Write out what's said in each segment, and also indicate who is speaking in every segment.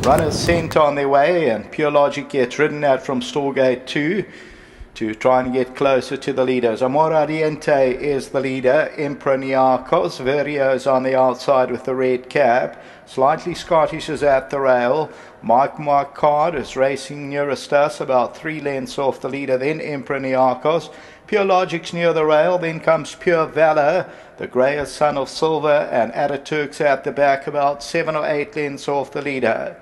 Speaker 1: Runners sent on their way, and Pure Logic gets ridden out from Storgate 2 to try and get closer to the leaders. Amor Ardiente is the leader. Improniakos Verio's on the outside with the red cap. Slightly Scottish is at the rail. Mike Card is racing nearest us, about 3 lengths off the leader. Then Improniakos. Pure Logic's near the rail. Then comes Pure Valor, the greyest Son of Silver, and Ataturk's at the back, about 7 or 8 lengths off the leader.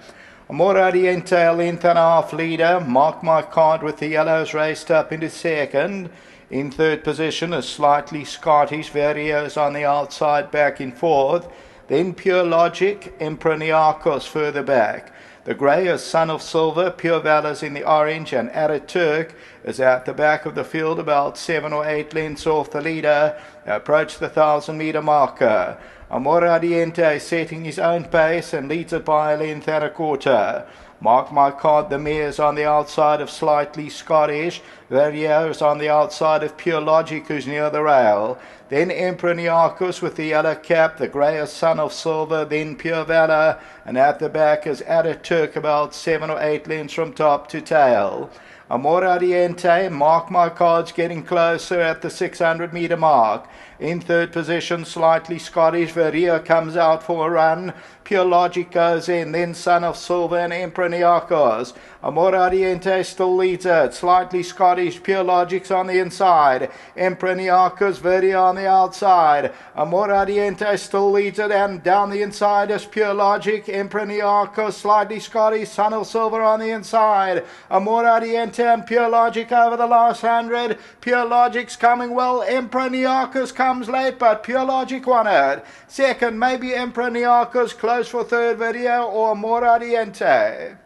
Speaker 1: Amor Ardiente, a length and a half leader. Mark My Card with the yellows raced up into second. In third position is Slightly Scottish. Vario's on the outside, back in fourth. Then Pure Logic, Improniakos further back. The grey is Son of Silver, Pure Valor's in the orange, and Ataturk is at the back of the field, about 7 or 8 lengths off the leader. They approach the 1,000-metre marker. Amor Ardiente setting his own pace and leads it by a length and a quarter. Mark My Card, the mare's on the outside of Slightly Scottish. Vario's on the outside of Pure Logic, who's near the rail. Then Improniakos with the yellow cap, the greyest Son of Silver, then Pure Valor, and at the back is Ataturk, about 7 or 8 lengths from top to tail. Amor Ardiente, Mark My Card's getting closer at the 600-metre mark. In third position, Slightly Scottish. Varia comes out for a run. Pure Logic goes in, then Son of Silver and Improniakos. Amor Ardiente still leads it. Slightly Scottish, Pure Logic's on the inside. Improniakos, Varia on the outside. Amor Ardiente still leads it, and down the inside is Pure Logic. Improniakos, Slightly Scottish, Son of Silver on the inside. Amor Ardiente and Pure Logic over the last 100. Pure Logic's coming well. Improniakos comes late, but Pure Logic won it. Second, maybe Improniakos, close for third, Video, or Amor Ardiente.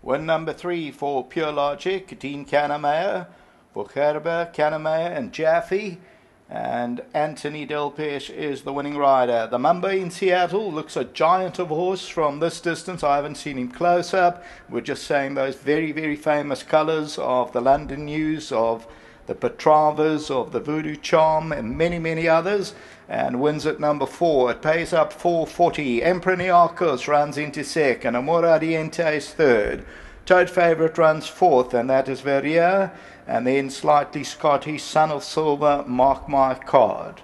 Speaker 1: Win number 3 for Pure Logic, Dean Cannemeyer, for Gerber, Cannemeyer and Jaffe, and Anthony Delpesh is the winning rider. The Mamba in Seattle looks a giant of a horse from this distance. I haven't seen him close up. We're just saying those very, very famous colours of the London News, of the Petravas, of the Voodoo Charm, and many, many others, and wins at number 4. It pays up 440. Improniakos runs into second. Amor Ardiente is third. Toad Favourite runs fourth, and that is Verrier. And then Slightly Scottish, Son of Silver, Mark My Card.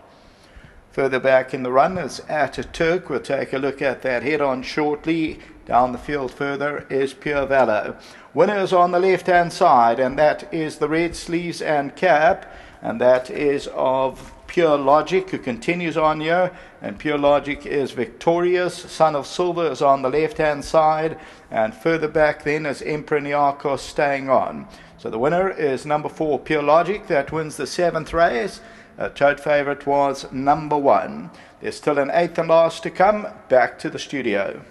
Speaker 1: Further back in the run is Ataturk. We'll take a look at that head-on shortly. Down the field further is Pure Valor. Winners on the left-hand side, and that is the red sleeves and cap, and that is of Pure Logic, who continues on here, and Pure Logic is victorious. Son of Silver is on the left-hand side, and further back then is Improniakos staying on. So the winner is number 4, Pure Logic, that wins the 7th race. Toad Favourite was number 1. There's still an 8th and last to come. Back to the studio.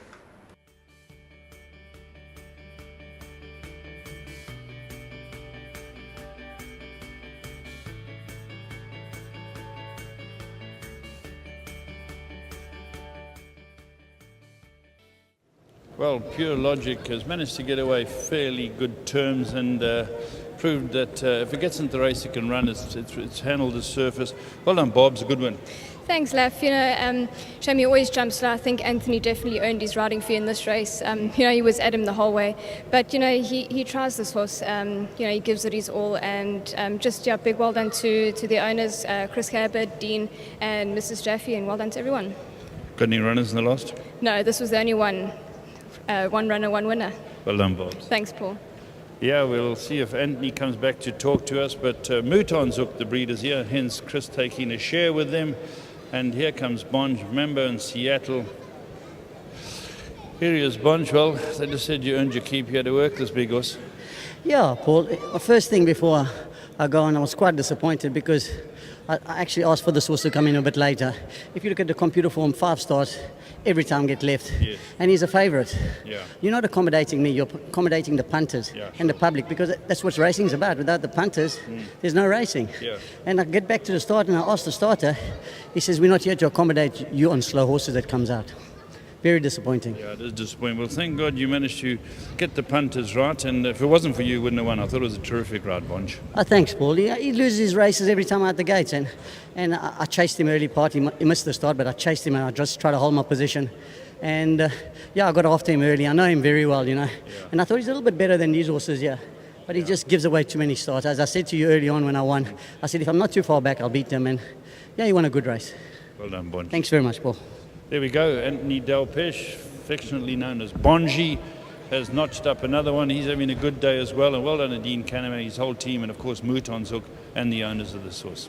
Speaker 2: Well, Pure Logic has managed to get away fairly good terms and proved that if it gets into the race, it can run. It's handled the surface. Well done, Bob. It's a good win.
Speaker 3: Thanks, Laf. Shame he always jumps slow. I think Anthony definitely earned his riding fee in this race. He was at him the whole way. But, he tries this horse. He gives it his all. And big well done to the owners, Chris Cabot, Dean, and Mrs. Jaffe, and well done to everyone.
Speaker 2: Got any runners in the last?
Speaker 3: No, this was the only one. One runner, one winner.
Speaker 2: Well done, Bob.
Speaker 3: Thanks, Paul.
Speaker 2: Yeah, we'll see if Anthony comes back to talk to us. But Mouton's hooked the breeders here, hence Chris taking a share with them. And here comes Bonge, member in Seattle. Here he is, Bonge. Well, they just said you earned your keep here to work this big horse.
Speaker 4: Yeah, Paul. First thing before I go on, I was quite disappointed because I actually asked for this horse to come in a bit later. If you look at the computer form, 5 stars, every time get left.
Speaker 2: Yes.
Speaker 4: And he's a favourite.
Speaker 2: Yeah.
Speaker 4: You're not accommodating me, you're accommodating the punters and the public, because that's what racing's about. Without the punters, there's no racing.
Speaker 2: Yeah.
Speaker 4: And I get back to the start and I ask the starter, he says, we're not here to accommodate you on slow horses that comes out. Very disappointing.
Speaker 2: Yeah, it is disappointing. Well, thank God you managed to get the punters right, and if it wasn't for you, you wouldn't have won. I thought it was a terrific ride, Bonge.
Speaker 4: Thanks, Paul. He loses his races every time out the gates, and I chased him early part. He missed the start, but I chased him and I just tried to hold my position. And I got after him early. I know him very well, and I thought he's a little bit better than these horses here. But he just gives away too many starts. As I said to you early on when I won, I said if I'm not too far back, I'll beat them. And he won a good race.
Speaker 2: Well done, Bonge.
Speaker 4: Thanks very much, Paul.
Speaker 2: There we go. Anthony Delpeche, affectionately known as Bonji, has notched up another one. He's having a good day as well. And well done to Dean Canham and his whole team, and of course Mouton's Hook and the owners of this horse.